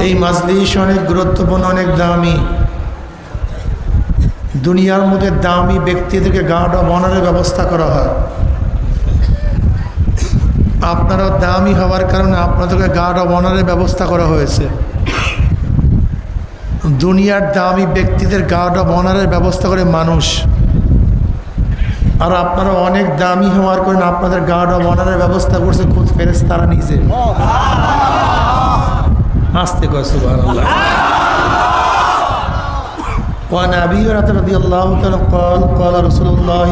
এই মাজলিস অনেক গুরুত্বপূর্ণ, অনেক দামি। দুনিয়ার মধ্যে দামি ব্যক্তিদেরকে গার্ড অফ অনারের ব্যবস্থা করা হয়। আপনারা দামি হওয়ার কারণে আপনাদেরকে গার্ড অফ অনারের ব্যবস্থা করা হয়েছে। দুনিয়ার দামি ব্যক্তিদের গার্ড অফ অনারের ব্যবস্থা করে মানুষ, আর আপনারা অনেক দামি হওয়ার কারণে আপনাদের গার্ড অফ অনারের ব্যবস্থা করছে খুদ ফেরেশতারা নিজে। আস্তে কয় সুবহানাল্লাহ। وعن أبي هريرة رضي الله تعالى قال قال رسول الله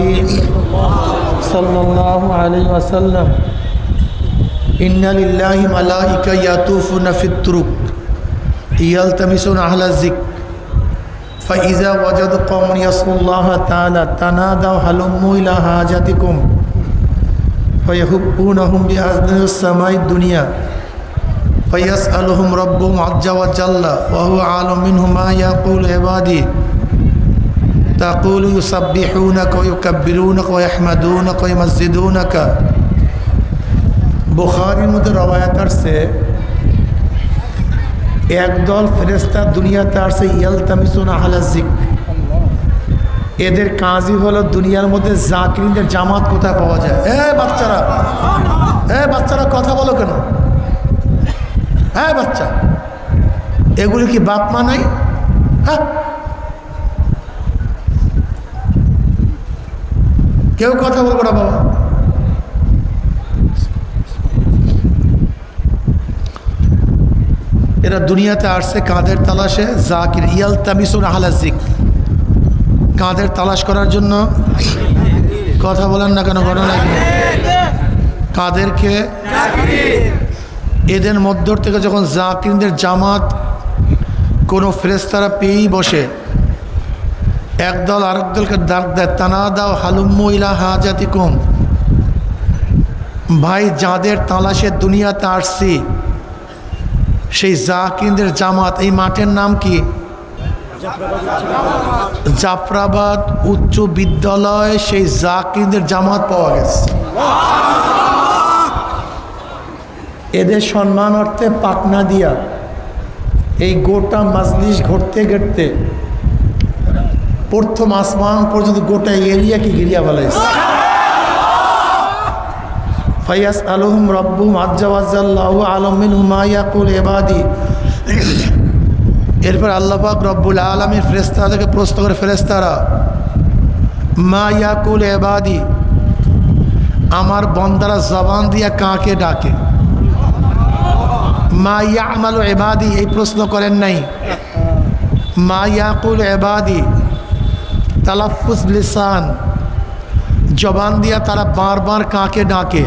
صلى الله عليه وسلم إن لله ملائكة يطوفون في الطرق يلتمسون أهل الذكر فإذا وجدوا قوما يذكرون الله تعالى تنادوا هلموا إلى حاجتكم فيحبونهم بأذن السماء الدنيا فيسألهم ربهم عز وجل وهو عالم منهم ما يقول عبادي تقول يسبحونك ويكبرونك ويحمدونك ويمجدونك। বুখারীর মধ্যে রওয়ায়াত আছে একদল ফেরেশতা দুনিয়াতে আসে ইয়ালতামিসুনা আহলা যিকর। এদের কাজই হলো দুনিয়ার মধ্যে জাকিরদের জামাত কোথায় পাওয়া যায়। বাচ্চারা কথা বলো কেন? হ্যাঁ বাচ্চা, এগুলি কি বাপ মা নাই? হ্যাঁ, কেউ কথা বলবো না বাবা। এরা দুনিয়াতে আসছে কাদের তালাশে? জাকির। ইয়ালতামিসুনা আহলা যিকর, কাদের তালাশ করার জন্য? কথা বলেন না কেন? ঘটনা কি? কাদেরকে? এদের মধ্য থেকে যখন জাকিরদের জামাত কোনো ফেরেশতারা পেয়েই বসে, একদল আরেক দলকে ডাক দেয় তানাদাও হালুম্মু ইলা হাজাতিকুম। ভাই, যাদের তালাশে দুনিয়াতে আসছি সেই জাকিরদের জামাত, এই মাঠের নাম কি? জাফরাবাদ উচ্চ বিদ্যালয়। সেই জাকিরদের জামাত পাওয়া গেছে। এদের সম্মান অর্থে পাকনা দিয়া এই গোটা মাজলিস ঘুরতে ঘুরতে প্রথম আসমান পর্যন্ত গোটা এরিয়াকে ঘিরিয়া ফেলাইছে। ফায়াস আলহুম রব্বুম আজ্জা ওয়াজ্জাল্লাহু আলাম মিনহুম মা ইয়াকুল ইবাদি। এরপর আল্লাহ পাক রব্বুল আলামিন ফেরেশতাদেরকে প্রশ্ন করে, ফেরেশতারা মা ইয়াকুল ইবাদি, আমার বান্দারা জবান দিয়া কাকে ডাকে? মা ইয়ামালু ইবাদি, এই প্রশ্ন করেন নাই। মা ইয়াকুল ইবাদি, তালাফফুজ লিসান, জবান দিয়া তারা বারবার কাকে ডাকে?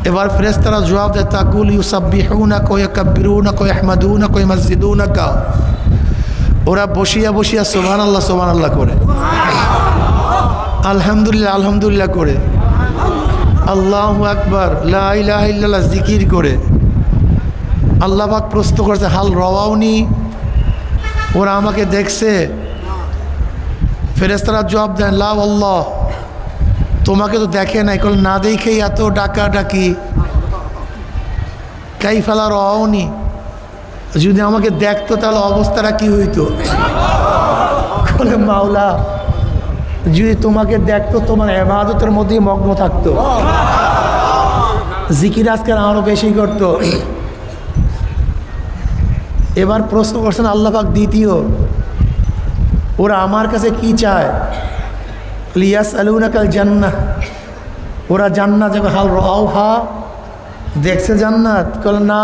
এবার ফেরেশতারা জবাব দেয় তাকুল ইউসাব্বিহুনাকা ওয়া ইয়াকাব্বিরুনাকা ওয়া ইয়াহমাদুনাকা ওয়া ইউমাজ্জিদুনাকা। ওরা বসিয়া বসিয়া সুবহানাল্লাহ সুবহানাল্লাহ করে, আলহামদুলিল্লাহ আলহামদুলিল্লাহ করে, আল্লাহু আকবার লা ইলাহা ইল্লাল্লাহ জিকির করে। আল্লাহ পাক প্রশ্ন করছে হাল রাওয়াউনি, ওরা আমাকে দেখছে? ফেরেশতারা জবাব দেন লা আল্লাহ, তোমাকে তো দেখে নাই। কল না দেখেই এত ডাকা ডাকি? কাইফা লা রাওয়াউনি, যদি আমাকে দেখতো তাহলে অবস্থাটা কি হইতো? বলে মাওলা, যদি তোমাকে দেখতো তোমার ইবাদতের মধ্যেই মগ্ন থাকতো, জিকির আজকাল আরো বেশি করতো। এবার প্রশ্ন করছেন আল্লাহ পাক দ্বিতীয়, ওরা আমার কাছে কি চায়? লিয়াসআলুনাকাল জান্নাহ, ওরা জান্নাত যাবে। হাল রাওহা, দেখছে জান্নাত? কল না।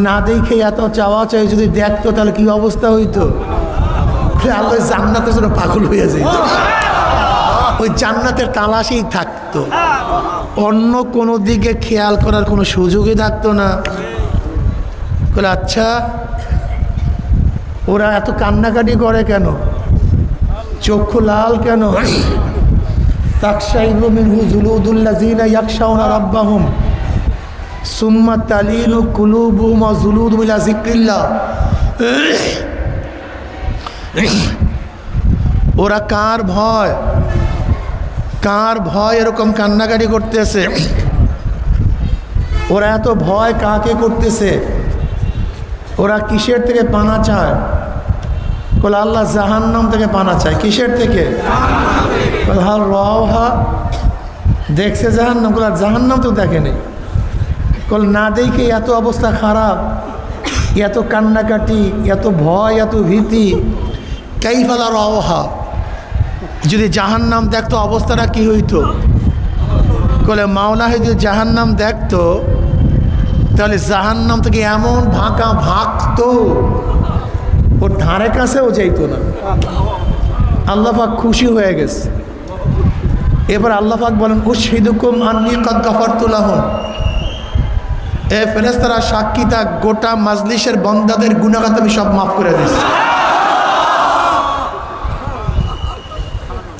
না দেখে এত চাওয়া চাই, যদি দেখতো তাহলে কি অবস্থা হইতো? আল্লাহ জান্নাতের জন্য পাগল হয়ে যেত, ওই জান্নাতের তালাশেই থাকতো, অন্য কোনো দিকে খেয়াল করার কোনো সুযোগই থাকতো না। বলে আচ্ছা, ওরা এত কান্নাকাটি করে কেন? চক্ষু লাল কেন? তাকশাইরু মিনহু জুলুদুল্লাযিনা ইয়াখশাউনা রাব্বাহুম সুম্মা তালিনু কুলুবুহুম ওয়া জুলুদুহুম ইলা যিকরিল্লাহ। ওরা কার ভয়, কার ভয় এরকম কান্নাকাটি করতেছে? ওরা এত ভয় কাকে করতেছে? ওরা কিসের থেকে পানা চায়? বলে আল্লাহ জাহান্নাম থেকে পানা চায়। কিসের থেকে? বলে হাল রাওহা, দেখছে জাহান্নাম? বলে জাহান্নাম তো দেখেনি। বলে না দেখে এত অবস্থা খারাপ, এত কান্নাকাটি, এত ভয়, এত ভীতি। কাইফালা রাওহা, যদি জাহান্নাম দেখতো অবস্থাটা কি হইতো? বলে মাওলা যদি জাহান্নাম দেখতো তাহলে জাহান্নাম থেকে এমন ভাঁকা ভাগতো ওর ধারে কাছেও যাইতো না। আল্লাহ পাক খুশি হয়ে গেছে। এবার আল্লাহ পাক বলেন উশহিদুকুম আন্নী কাদ গাফারতু লাহুম, এ ফেরেশতারা সাক্ষী থাক, গোটা মাজলিসের বান্দাদের গুনাহ আমি সব মাফ করে দিয়েছি।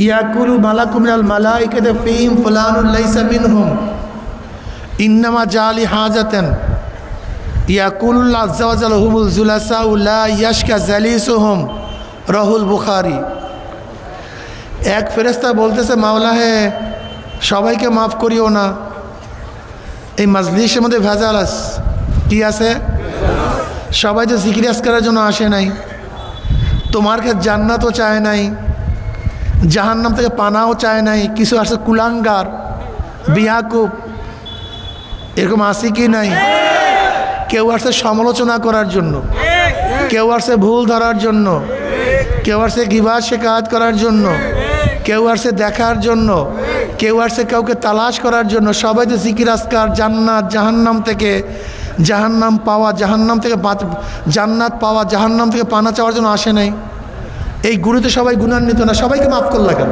ইয়াকুলু মালাকুম মিনাল মালাইকাতি ফীহিম ফুলানুন লাইসা মিনহুম ইন্নামা জালি হাজাতান ইয়াকুলুল্লাহ আযজা ওয়া জাল্লা হুমুল জুলাসাউ লা ইয়াশকা জালিসুহুম, রাহুল বুখারী। এক ফেরেশতা বলতেছে মাওলা হে সবাইকে মাফ করিও না, এই মাজলিসের মধ্যে ভেজাল আছে। কি আছে? সবাই তো জিকির আজকারের জন্য আসে নাই, তোমার কাছে জান্নাতও চায় নাই, জাহান্নাম থেকে পানাও চায় নাই। কিছু আছে কুলাঙ্গার, বিয়াকুব, এরকম আছে কি নাই? কেউ আসছে সমালোচনা করার জন্য, কেউ আসছে ভুল ধরার জন্য, কেউ আসছে গিবত শিকায়ত করার জন্য, কেউ আসছে দেখার জন্য, কেউ আসছে কাউকে তালাশ করার জন্য। সবাই তো জিকির আজকার, জান্নাত জাহান্নাম থেকে, জাহান্নাম পাওয়া, জাহান্নাম থেকে জান্নাত পাওয়া, জাহান্নাম থেকে পানা চাওয়ার জন্য আসে নাই। এই গুরুতে সবাই গুণান্বিত না, সবাইকে মাফ করলা কেন?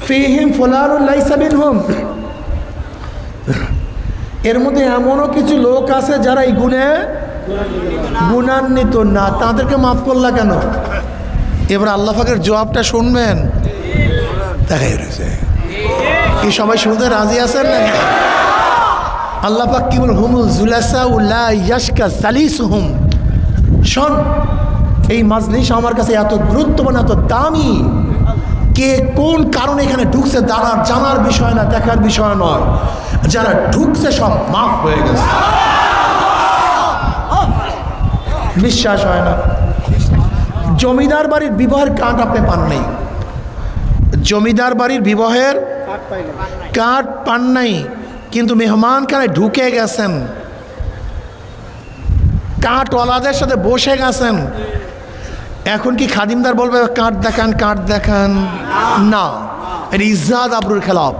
ফীহিম ফুলানুন লাইসা মিনহুম, এর মধ্যে এমনও কিছু লোক আছে যারা এই গুণে গুণান্বিত না, তাদেরকে মাফ করলা কেন? এবার আল্লাহ পাকের জবাবটা শুনবেন। দেখাই রয়েছে কি সবাই শুনতে রাজি আছেন না? আল্লাহ পাক কি বল? হুমুল জুলাসাউ লা ইয়াশকা জালিসুহুম। শোন, এই মাজলিস আমার কাছে এত গুরুত্বপূর্ণ, এত দামি, কে কোন কারণে এখানে ঢুকছে জানার বিষয় না, দেখার বিষয় নয়। যারা ঢুকছে সব মাফ হয়ে গেছে। বিশ্বাস হয় না? জমিদার বাড়ির বিবাহের কার্ড আপনি পান নাই, জমিদার বাড়ির বিবাহের কার্ড পান নাই, কিন্তু মেহমানখানে ঢুকে গেছেন, কার্ডওয়ালাদের সাথে বসে গেছেন। এখন কি খাদিমদার বলবে কার্ড দেখান, কার্ড দেখান? না, এটা ইজ্জাত আবরুর খেলাফ।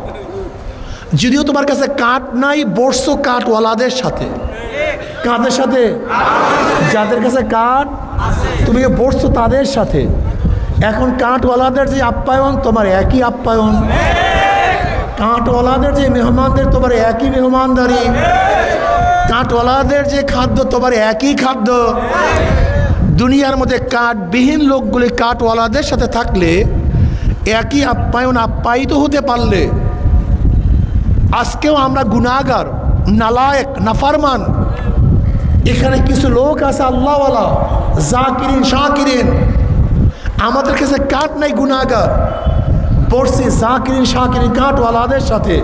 যদিও তোমার কাছে কার্ড নাই, বসছো কার্ডওয়ালাদের সাথে। কাদের সাথে? যাদের কাছে কার্ড, তুমি বসছো তাদের সাথে। এখন কার্ডওয়ালাদের যে আপ্যায়ন তোমার একই আপ্যায়ন, কার্ডওয়ালাদের যে মেহমানদের তোমার একই মেহমানদারি, কার্ডওয়ালাদের যে খাদ্য তোমার একই খাদ্য। দুনিয়ার মধ্যে কার্ডবিহীন লোকগুলি কার্ডওয়ালাদের সাথে থাকলে একই আপ্যায়ন আপ্যায়িত হতে পারলে, আজকেও আমরা গুনাহগার, নালায়েক, নাফরমান। এখানে কিছু লোক আছে আল্লাহওয়ালা, জাকিরিন, শাকিরিন। আমাদের কাছে কার্ড নাই, গুনাহগার। পড়ছি জাকিরিন, শাকিরিন, কার্ডওয়ালাদের সাথে।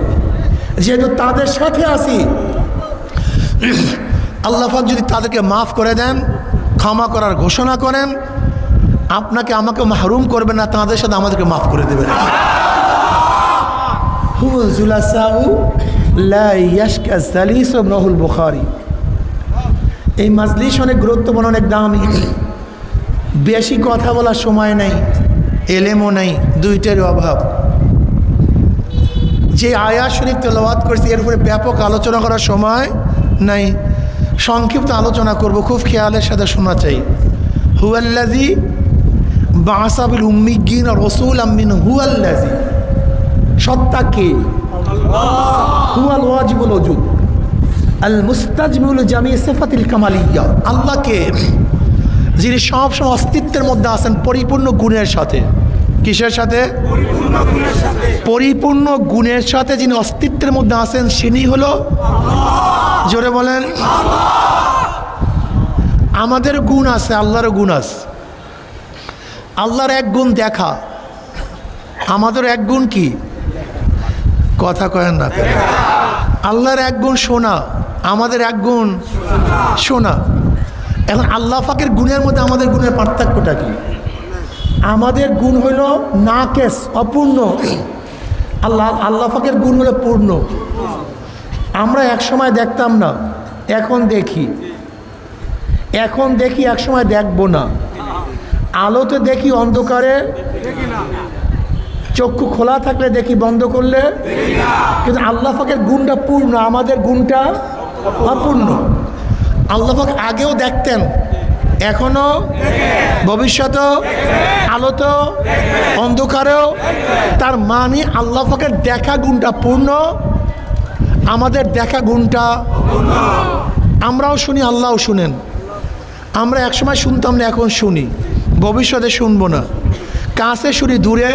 যেহেতু তাদের সাথে আছি, আল্লাহ পাক যদি তাদেরকে মাফ করে দেন, ক্ষমা করার ঘোষণা করেন, আপনাকে আমাকে মাহরুম করবেন না, তাদের সাথে আমাদেরকে মাফ করে দেবেন। হুমুল জুলাসাউ লা ইয়াশকা জালিসুহুম, রাহুল বুখারী। এই মাজলিস অনেক গুরুত্বপূর্ণ, অনেক দামি। বেশি কথা বলার সময় নেই, এলেমও নেই, দুইটারই অভাব। যে আয়াত শরীফ তেলাওয়াত করছি এর উপরে ব্যাপক আলোচনা করার সময় নাই, সংক্ষিপ্ত আলোচনা করব, খুব খেয়ালের সাথে শোনা চাই। হুয়াল্লাযী বা'আসা বিল উম্মিয়্যিনা রাসূলাম মিনহুম, হুয়াল্লাযী, সত্তা কে? হুয়াল ওয়াজিবুল ওজুদ আল মুস্তাজমিউল জামি সিফাতিল কামালিয়্যা, আল্লাহকে যিনি সবসময় অস্তিত্বের মধ্যে আছেন পরিপূর্ণ গুণের সাথে। কিসের সাথে? পরিপূর্ণ গুণের সাথে যিনি অস্তিত্বের মধ্যে আছেন, তিনি হলো, জোরে বলেন। আমাদের গুণ আছে, আল্লাহরও গুণ আছে। আল্লাহর এক গুণ দেখা, আমাদের এক গুণ কি? কথা কয়েন না। আল্লাহর এক গুণ শোনা, আমাদের এক গুণ শোনা। এখন আল্লাহ পাকের গুণের মধ্যে আমাদের গুণের পার্থক্যটা কি? আমাদের গুণ হইল নাকেস, অপূর্ণ। আল্লাহ পাকের গুণ হলো পূর্ণ। আমরা এক সময় দেখতাম না, এখন দেখি। এক সময় দেখবো না। আলোতে দেখি, অন্ধকারে চক্ষু খোলা থাকলে দেখি, বন্ধ করলে। কিন্তু আল্লাহ পাকের গুণটা পূর্ণ, আমাদের গুণটা অপূর্ণ। আল্লাহ পাক আগেও দেখতেন, এখনো, ভবিষ্যতেও, আলোতেও, অন্ধকারেও। তার মানে আল্লাহ পাকের দেখা গুণটা পূর্ণ, আমাদের দেখা গুণটা। আমরাও শুনি, আল্লাহও শুনেন। আমরা একসময় শুনতাম না, এখন শুনি, ভবিষ্যতে শুনবো না। কাছে শুনি, দূরে।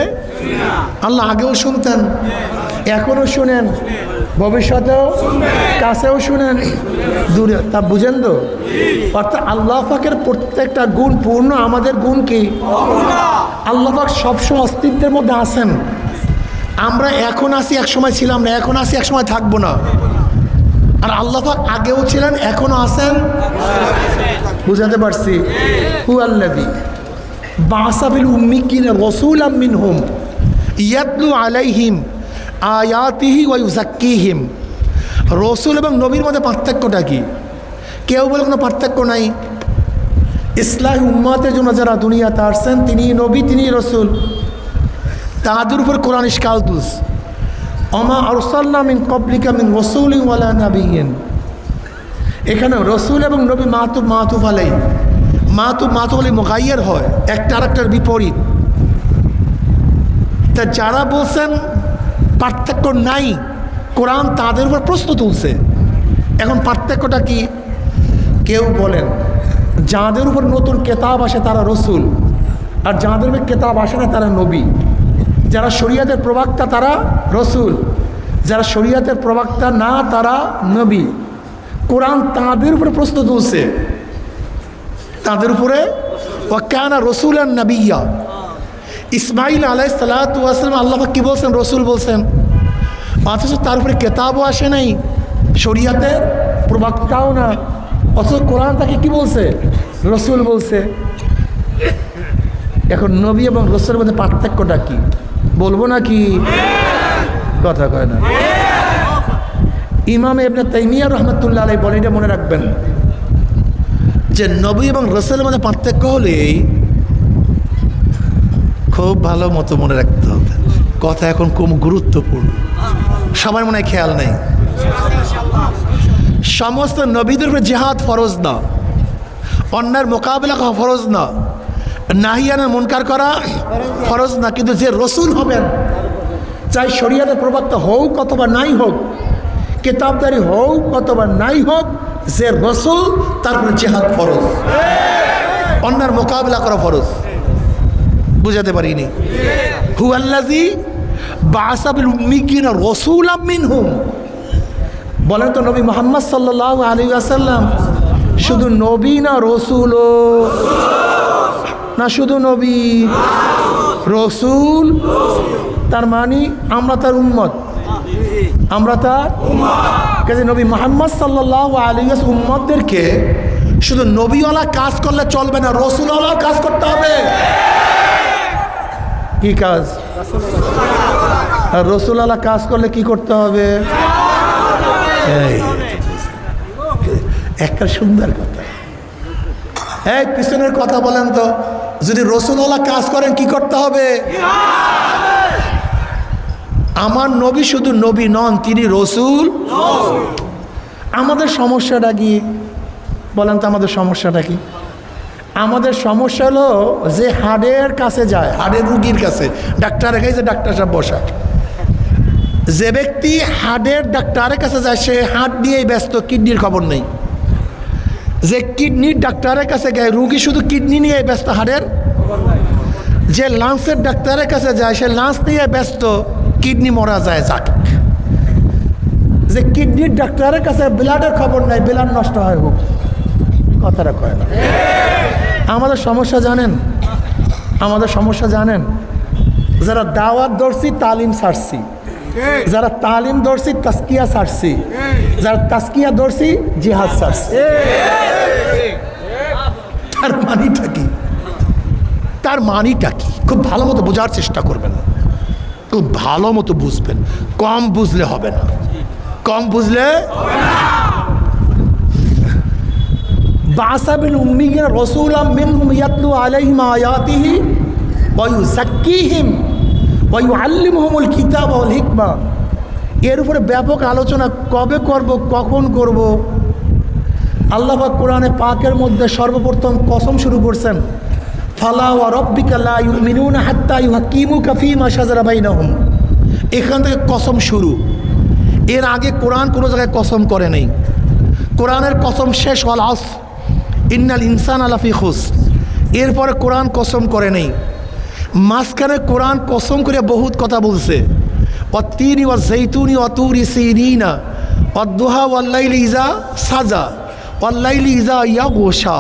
আল্লাহ আগেও শুনতেন, এখনও শুনেন, ভবিষ্যতেও কাছেও শুনেন, দূরে। তা বুঝেন তো? অর্থাৎ আল্লাহ পাকের প্রত্যেকটা গুণ পূর্ণ, আমাদের গুণ কি? আল্লাহ পাক সবসময় অস্তিত্বের মধ্যে আছেন। আমরা এখন আছি, একসময় ছিলাম না, এখন আছি, একসময় থাকবো না। আর আল্লাহ পাক আগেও ছিলেন, এখনো আছেন। বুঝাতে পারছি? হুয়াল্লাযী বা'আসা ফিল উম্মিয়্যিনা রাসূলাম মিনহুম ইয়াতলু আলাইহিম আয়াতিহি ওয়া ইউযাক্কিহিম। রসুল এবং নবীর মধ্যে পার্থক্যটা কি? কেউ বলে কোনো পার্থক্য নাই। ইসলাহি উম্মতের জন্য যারা দুনিয়াতে আসছেন, তিনি নবী, তিনি রসুল, তাদের উপর কোরআন ইশকালতুস ওমা আরসালনা মিন ক্বাবলিকা মিন রাসূলিন ওয়ালা নাবিয়্যিন। এখানে রসুল এবং নবী মাতুফ আলাইহি, মাতুফ আলাইহি মুগায়্যার হয়, একটা আরেকটার বিপরীত। তা যারা বলছেন পার্থক্য নাই, কোরআন তাদের উপর প্রশ্ন তুলছে। এখন পার্থক্যটা কি? কেউ বলেন যাদের উপর নতুন কেতাব আসে তারা রসুল, আর যাদের উপর কেতাব আসে না তারা নবী। যারা শরীয়তের প্রবক্তা তারা রসুল, যারা শরীয়তের প্রবক্তা না তারা নবী। কোরআন তাদের উপরে প্রশ্ন তুলছে, তাদের উপরে। ওয়াকানা রাসূলান নাবিয়্যা। ইসমাঈল আলাইহিস সালাতু ওয়াস সালাম আল্লাহ পাক কি বলছেন? রসুল বলছেন। অথচ তার উপরে কেতাবও আসে নাই, শরীয়তের প্রবক্তাও না, অথচ কোরআন তাকে কি বলছে? রসুল বলছে। এখন নবী এবং রসুলের মধ্যে পার্থক্যটা কি বলবো নাকি? কথা কয় না। ইমাম ইবনে তাইমিয়া রাহমাতুল্লাহ আলাইহি বলেন, এটা মনে রাখবেন যে নবী এবং রসুলের মধ্যে পার্থক্য হলেই, খুব ভালো মতো মনে রাখতে হবে কথা, এখন খুব গুরুত্বপূর্ণ, সবার মনে হয় খেয়াল নেই। সমস্ত নবীদের উপরে জিহাদ ফরজ না, অন্যায়ের মোকাবিলা করা ফরজ না, নাহিয়ানের মুনকার করা ফরজ না। কিন্তু যে রসুল হবেন, চাই শরীয়তের প্রবক্তা হোক অথবা নাই হোক, কিতাবদারি হোক অথবা নাই হোক, যে রসুল তার উপরে জিহাদ ফরজ, অন্যায়ের মোকাবিলা করা ফরজ। বুঝাতে পারিনি? হুয়াল্লাযী বা'আসা ফিল উম্মিয়্যিনা রাসূলাম মিনহুম। বলেন তো, নবী মুহাম্মদ সাল্লাল্লাহু আলাইহি ওয়াসাল্লাম শুধু নবী না রসুলও? না শুধু নবী, রসুল। তার মানে আমরা তার উম্মত, আমরা তার কাজে নবী মুহাম্মদ সাল্লাল্লাহু আলাইহি ওয়াসাল্লাম উম্মতদেরকে শুধু নবীওয়ালা কাজ করলে চলবে না, রসুলওয়ালা কাজ করতে হবে। কি কাজ? আর রসুলওয়ালা কাজ করলে কি করতে হবে? একটা সুন্দর কথা। এই পিছনের কথা বলেন তো, যদি রসুলওয়ালা কাজ করেন কি করতে হবে? আমার নবী শুধু নবী নন, তিনি রসুল। আমাদের সমস্যাটা কি বলেন তো? আমাদের সমস্যাটা কি? আমাদের সমস্যা হলো যে হাড়ের কাছে যায়, হাড়ের রুগীর কাছে, ডাক্তারের কাছে, ডাক্তার সাহেব বসা। যে ব্যক্তি হাড়ের ডাক্তারের কাছে যায় সে হাড় নিয়েই ব্যস্ত, কিডনির খবর নেই। যে কিডনির ডাক্তারের কাছে যায়, রুগী শুধু কিডনি নিয়ে ব্যস্ত, হাড়ের। যে লাংসের ডাক্তারের কাছে যায় সে লাংস নিয়ে ব্যস্ত, কিডনি মরা যায় যাক। যে কিডনির ডাক্তারের কাছে ব্লাডের খবর নাই, ব্লাড নষ্ট হয় হোক। কথাটা কয় না। আমাদের সমস্যা জানেন? আমাদের সমস্যা জানেন? যারা দাওয়াত ধরছি, তালিম ছাড়ছি, যারা তালিম ধরছি তাসকিয়া ছাড়ছি, যারা তাসকিয়া ধরছি জিহাদ ছাড়ছি। তার মানিটা কি? তার মানিটা কি খুব ভালো মতো বোঝার চেষ্টা করবেন, খুব ভালো মতো বুঝবেন। কম বুঝলে হবে না, কম বুঝলে। বা'সা বিল উম্মিয়িনা রাসূলাম মিনহুম ইয়াতলু আলাইহিম আয়াতিহি ওয়া ইউযাক্কিহিম ওয়া ইউআল্লিমুহুমুল কিতাবা ওয়াল হিকমা। এর উপরে ব্যাপক আলোচনা কবে করব, কখন করব। আল্লাহ পাক কোরআনে পাকের মধ্যে সর্বপ্রথম কসম শুরু করছেন, ফালা ওয়া রাব্বিকা লা ইউমিনুনা হাত্তা ইউহাক্কিমুকা ফীমা শাজারা বাইনাহুম। এখান থেকে কসম শুরু। এর আগে কোরআন কোনো জায়গায় কসম করে নেই। কোরআনের কসম শেষ ওয়াল আসর ইন্নাল ইনসানা লাফি খুসর। এরপরে কোরআন কসম করে নেই। মাঝখানে কোরআন কসম করে বহুত কথা বলছে, ওয়াত্তিনি ওয়াজ্জাইতুনি ওয়াতুরি সিনিনা ওয়াদ্দুহা ওয়াল্লাইলি ইযা সাজা ওয়াল্লাইলি ইযা ইয়াগশা।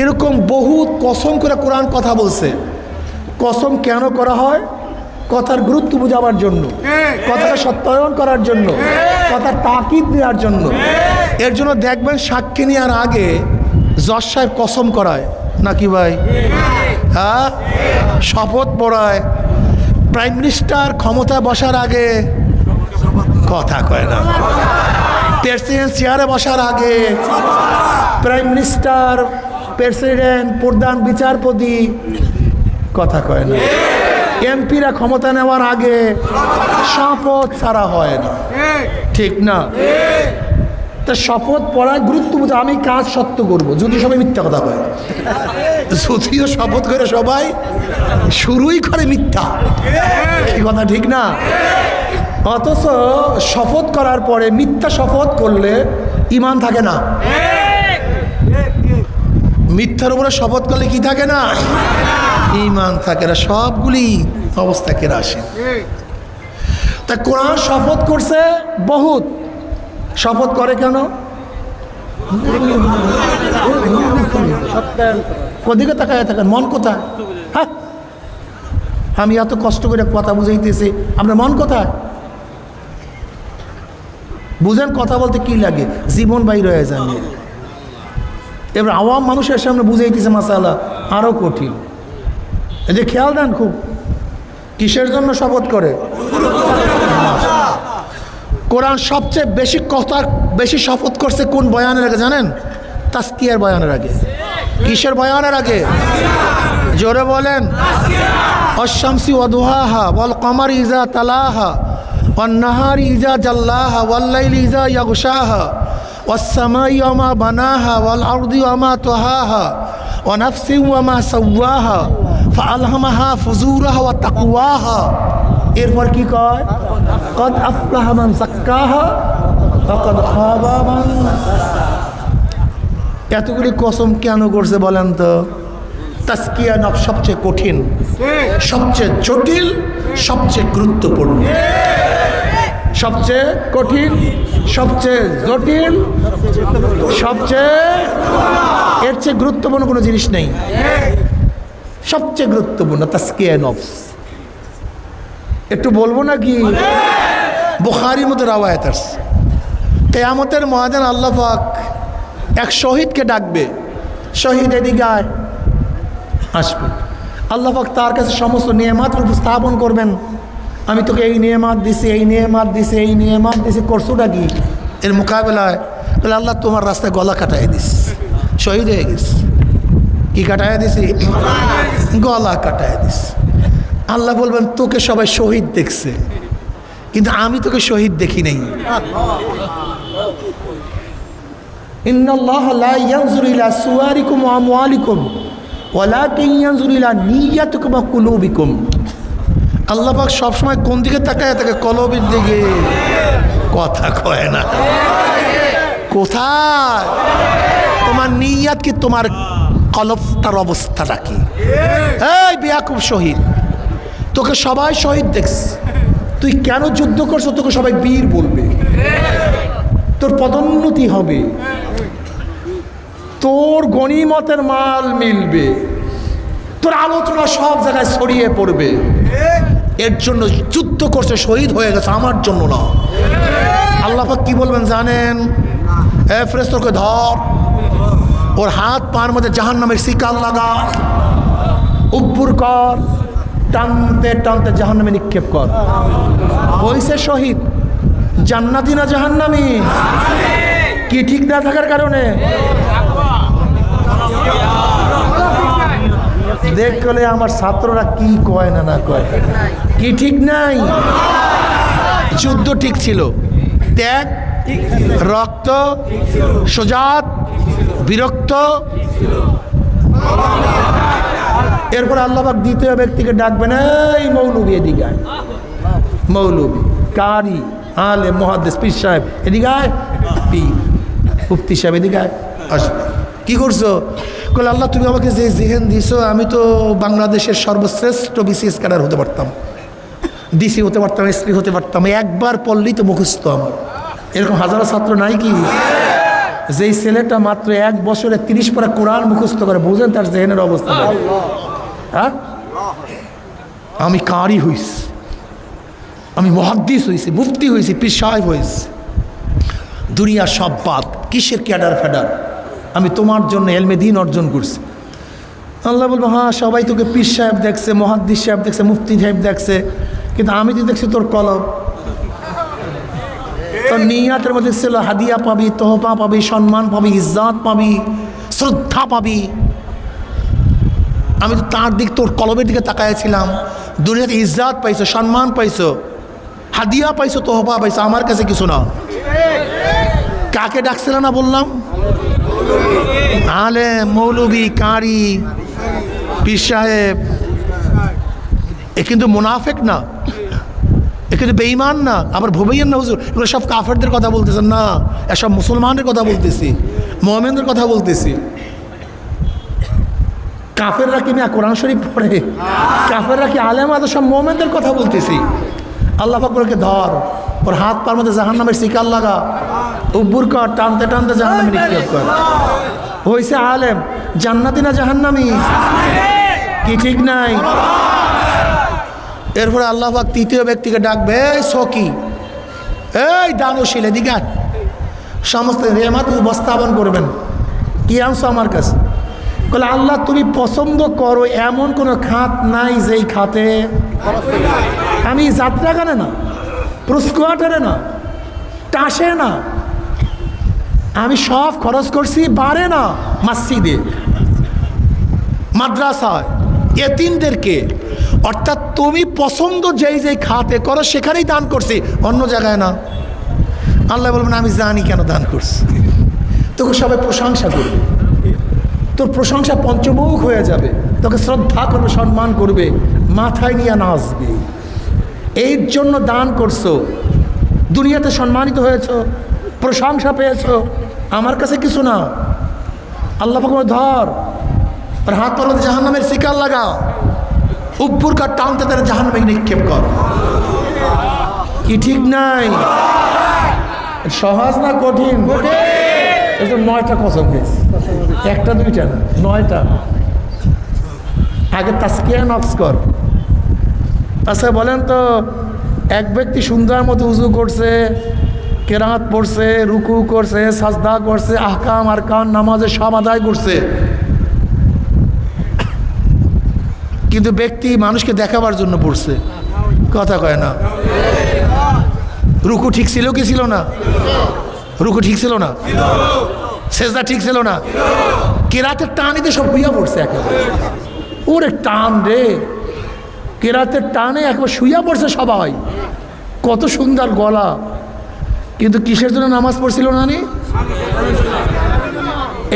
এরকম বহুত কসম করে কোরআন কথা বলছে। কসম কেন করা হয়? কথার গুরুত্ব বোঝাবার জন্য, কথাটা সত্যায়ন করার জন্য, কথার তাকিদ দেওয়ার জন্য। এর জন্য দেখবেন সাক্ষী নেওয়ার আগে জজ সাহেব কসম করায় নাকি ভাই? হ্যাঁ, শপথ পড়ায়। প্রাইম মিনিস্টার ক্ষমতায় বসার আগে কথা কয় না। প্রেসিডেন্ট চেয়ারে বসার আগে প্রাইম মিনিস্টার, প্রেসিডেন্ট, প্রধান বিচারপতি কথা কয় না। এমপিরা ক্ষমতা নেওয়ার আগে শপথ ছাড়া হয় না, ঠিক না? তা শপথ পড়ার গুরুত্ব বুঝে আমি কাজ সত্য করব, যদি সবাই মিথ্যা কথা কয়। যদিও শপথ করে সবাই শুরুই করে মিথ্যা, কি কথা ঠিক না? অথচ শপথ করার পরে মিথ্যা শপথ করলে ঈমান থাকে না। মিথ্যার উপরে শপথ করলে কি থাকে না? ঈমান থাকে না। সবগুলি অবস্থা কেরা আসে। তা কোরআন শপথ করছে বহুত। শপথ করে কেন? ওদিকে তাকায় থাকেন, মন কোথায়? হ্যাঁ, আমি এত কষ্ট করে কথা বুঝাইতেছি, আপনার মন কোথায়? বুঝেন কথা বলতে কি লাগে, জীবন বাইর হয়ে যায়। এবার আওয়াম মানুষের সামনে বুঝাইতেছে মাসালা আরও কঠিন। এই যে খেয়াল দেন খুব, কিসের জন্য শপথ করে? কোরআন সবচেয়ে বেশি কথার বেশি শপথ করছে কোন বয়ানের আগে জানেন? তাসকিয়ার বয়ানের আগে। কিসের বয়ানের আগে? জোরে বলেন। অশ-শামসি ওয়া দুহাহা ওয়াল কমারি ইযা তালাহা ওয়ান নাহারি ইযা জাল্লাহা ওয়াল লাইলি ইযা ইয়াগশাহা ওয়াস সামাই ওয়া মা বানাহা ওয়াল আরদি ওয়া মা তাহাহা ওয়া নাফসি ওয়া মা সাওয়াহা ফাআলহামাহা ফুজুরাহা ওয়া তাকওয়াহা। এরপর কি কয়? কদ আফলাহা মান যাক্কাহা ওয়া কদ খাবা মান। এতগুলি কসম কেন করছে বলেন তো? তাসকিয়া নফস সবচেয়ে কঠিন, সবচেয়ে জটিল, সবচেয়ে গুরুত্বপূর্ণ। সবচেয়ে কঠিন, সবচেয়ে জটিল, সবচেয়ে, এর চেয়ে গুরুত্বপূর্ণ কোনো জিনিস নেই। সবচেয়ে গুরুত্বপূর্ণ তাসকিয়া নফস। একটু বলবো নাকি? বুখারীর মধ্যে রাওয়ায়াত আছে, কিয়ামতের ময়দানে আল্লাহ পাক এক শহীদকে ডাকবে, শহীদ এদিকে আয়। আসবে আল্লাহ পাক, তার কাছে সমস্ত নিয়ামত উপস্থাপন করবেন। আমি তোকে এই নিয়ামত দিছি, এই নিয়ামত দিছি, এই নিয়ামত দিছি, করছোটা কি? এর মোকাবেলায় বলে আল্লাহ তোমার রাস্তায় গলা কাটাই দিস, শহীদ হয়ে গেছ। কি কাটাই দিছি? গলা কাটাই দিস। আল্লাহ বলবেন তোকে সবাই শহীদ দেখছে, কিন্তু আমি তোকে শহীদ দেখি নাই। ইন্নাল্লাহা লা ইয়ানজুরু ইলা সুওয়ারিকুম ওয়া আমওয়ালিকুম ওয়ালাকিন ইয়ানজুরু ইলা নিয়াতিকুম ওয়া কুলুবিকুম। আল্লাহ পাক সবসময় কোন দিকে তাকায় থাকে? কলবের দিকে। কথা কয় না। কোথায়? তোমার নিয়াত কি, তোমার কলবটার অবস্থাটা কি? এই বেয়াকুব শহীদ, তোকে সবাই শহীদ দেখছে, তুই কেন যুদ্ধ করছো? তোকে সবাই বীর বলবে, তোর পদোন্নতি হবে, তোর গনিমতের মাল মিলবে, তোর আলোচনা সব জায়গায় ছড়িয়ে পড়বে। এর জন্য যুদ্ধ করছে, শহীদ হয়ে গেছে, আমার জন্য না। আল্লাহ পাক কি বলবেন জানেন? এ ফেরেশতাকে ধর, ওর হাত পার মধ্যে জাহান্নামের শিকল লাগা, উপর কর, টানতে টানতে জাহান্নামে নিক্ষেপ কর। হইছে শহীদ, জান্নাতি না জাহান্নামী? কি ঠিক না থাকার কারণে? দেখলে আমার ছাত্ররা কি কয় না না কয়, কি ঠিক নাই? যুদ্ধ ঠিক ছিল, ত্যাগ, রক্ত, সুজাত, বিরক্ত। এরপর আল্লাহ পাক দ্বিতীয় ব্যক্তিকে ডাকবেন, এই মৌলবী এদিকে আয়। মৌলবী, কারি, আলে, মুহাদ্দিস, পীর সাহেব এদিকে আয়। পীর, মুফতি সাহেব এদিকে আয়। আসবে, কি করছো? বলে আল্লাহ তুমি আমাকে যে জেহেন দিছো, আমি তো বাংলাদেশের সর্বশ্রেষ্ঠ বিসিএস ক্যাডার হতে পারতাম, ডিসি হতে পারতাম, এসপি হতে পারতাম, একবার পড়লেই তো মুখস্থ আমার। এরকম হাজারো ছাত্র নাই কি? যেই ছেলেটা মাত্র 1 বছরে 30 পারা কোরআন মুখস্থ করে, বুঝেন তার জেহেনের অবস্থা? হ্যাঁ, আমি কারি হইছি, আমি মুহাদ্দিস হইছি, মুফতি হইছি, পীর সাহেব হইছি, দুনিয়ার সব বাদ, কিসের ক্যাডার ফেডার, আমি তোমার জন্য এলমে দ্বীন অর্জন করছি। আল্লাহ বলবো, হ্যাঁ সবাই তোকে পীর সাহেব দেখছে, মুহাদ্দিস সাহেব দেখছে, মুফতি সাহেব দেখছে, কিন্তু আমি তো দেখছি তোর কলব, তোর নিয়াতের মধ্যে ছিল হাদিয়া পাবি, তোহফা পাবি, সম্মান পাবি, ইজ্জত পাবি, শ্রদ্ধা পাবি। আমি তো তার দিক, তোর কলবের দিকে তাকাইছিলাম। দুনিয়াতে ইজ্জত পাইছো, সম্মান পাইছো, হাদিয়া পাইছো, তোহফা পাইছো, আমার কাছে কিছু না। কাকে ডাকছিল না বললাম? আলে, মৌলবী, কারি, পীর সাহেব। এ কিন্তু মুনাফিক না, এ কিন্তু বেঈমান না, আবার ভুবেইয়েন না হুজুর এগুলো সব কাফেরদের কথা বলতেছেন না, এসব মুসলমানের কথা বলতেছি, মুমিনদের কথা বলতেছি। কাফেররা কি না কোরআন শরীফ পড়ে? কাফেররা কি আলেম? আদর সব মুমিনদের কথা বলতেছি। আল্লাহ পাক বলকে ধর, ওর হাত পার মধ্যে জাহান্নামের শিকল লাগা, উব্বুর কর, টানতে টানতে জাহান্নামে নিক্ষেপ কর। হইছে আলেম, জান্নাতি না জাহান্নামী? কি ঠিক নাই? এরপরে আল্লাহ পাক তৃতীয় ব্যক্তিকে ডাকবে, এই সকি, এই দানশীল এদিকে, সমস্ত নেয়ামত উপস্থাপন করবেন। কি আনছো আমার কাছে? বলে আল্লাহ তুমি পছন্দ করো এমন কোনো খাত নাই যেই খাতে আমি যাত্রা গানে না, প্রস্কোয়াটারে না, টাসে না, আমি সব খরচ করছি বাড়ে না, মসজিদে, মাদ্রাসায়, এতিমদেরকে। অর্থাৎ তুমি পছন্দ যেই যেই খাতে করো সেখানেই দান করছি, অন্য জায়গায় না। আল্লাহ বলবেন আমি জানি কেন দান করছি, তোকে সবাই প্রশংসা করবে, তোর প্রশংসা পঞ্চমুখ হয়ে যাবে, তোকে শ্রদ্ধা করবে, সম্মান করবে, মাথায় নিয়ে নাচবে। এর জন্য দান করছো, দুনিয়াতে সম্মানিত হয়েছো, প্রশংসা পেয়েছো, আমার কাছে কিছু না। আল্লাহ পাক ধর, আর হাত পর জাহান্নামের শিকল লাগা, উপর কার টানতে তারা জাহান্নামে নিক্ষেপ কর। কি ঠিক নাই? সহজ না কঠিন? 9টা কসম খেয়েছি, একটা দুইটা না, 9টা। আগে তাসকিয়া নফস কর। আচ্ছা বলেন তো, এক ব্যক্তি সুন্দর মতো উজু করছে, কেরাত পড়ছে, রুকু করছে, সাজদা করছে, আহকাম আরকান নামাজে সব আদায় করছে, কিন্তু ব্যক্তি মানুষকে দেখাবার জন্য পড়ছে, কথা কয় না। রুকু ঠিক ছিল কি ছিল না? রুকু ঠিক ছিল না, সেজদা ঠিক ছিল না, কেরাতের টানিতে সব শুইয়া পড়ছে একেবারে। ওরে টান রে, কেরাতের টানে একবার শুইয়া পড়ছে সবাই, কত সুন্দর গলা, কিন্তু কিসের জন্য নামাজ পড়ছিল না?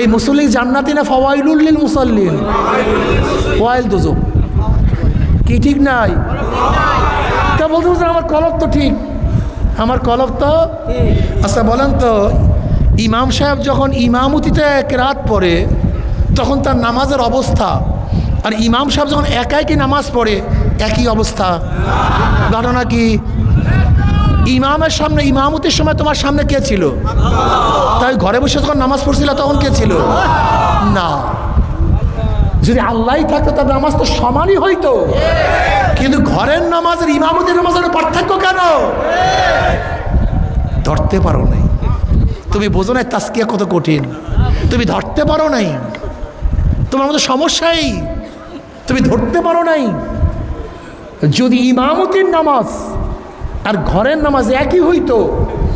এই মুসল্লি জান্নাতি না ফাওয়াইলুল লিল মুসাল্লিন, ওয়াইল দুজুক। কি ঠিক নাই? তা বলতে বলছেন আমার কলব তো ঠিক, আমার কলব তো। আচ্ছা বলেন তো, ইমাম সাহেব যখন ইমামতিতে কেরাত পড়ে তখন তার নামাজের অবস্থা, আর ইমাম সাহেব যখন একাই কি নামাজ পড়ে একই অবস্থা। ঘটনা কি? ইমামের সামনে, ইমামতির সময় তোমার সামনে কে ছিল? তাই ঘরে বসে যখন নামাজ পড়ছিল তখন কে ছিল? না, যদি আল্লাহই থাকতো তার নামাজ তো সমানই হইতো, কিন্তু ঘরের নামাজের ইমামতের নামাজের পার্থক্য কেন? ধরতে পারো নাই, তুমি বোঝো না তাসকিয়া কত কঠিন, তুমি ধরতে পারো নাই, তোমার মধ্যে সমস্যাই, তুমি ধরতে পারো নাই। যদি ইমামতির নামাজ আর ঘরের নামাজ একই হইতো